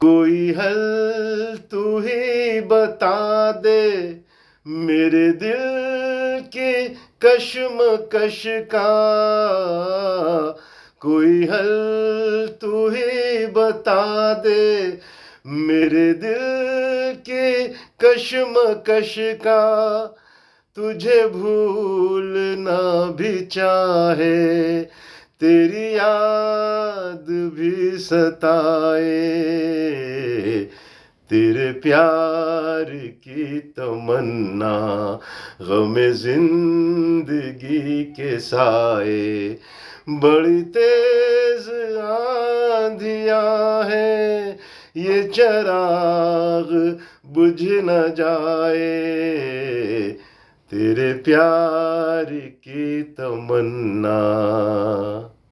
कोई हल तू ही बता दे मेरे दिल की कश्मकश का। कोई हल तू ही बता दे मेरे दिल की कश्मकश का। तुझे भूलना भी चाहे तेरी याद भी सताए। तेरे प्यार की तमन्ना गमे जिंदगी के साए। बड़ी तेज आंधियां हैं ये चराग बुझ न जाए। तेरे प्यार की तमन्ना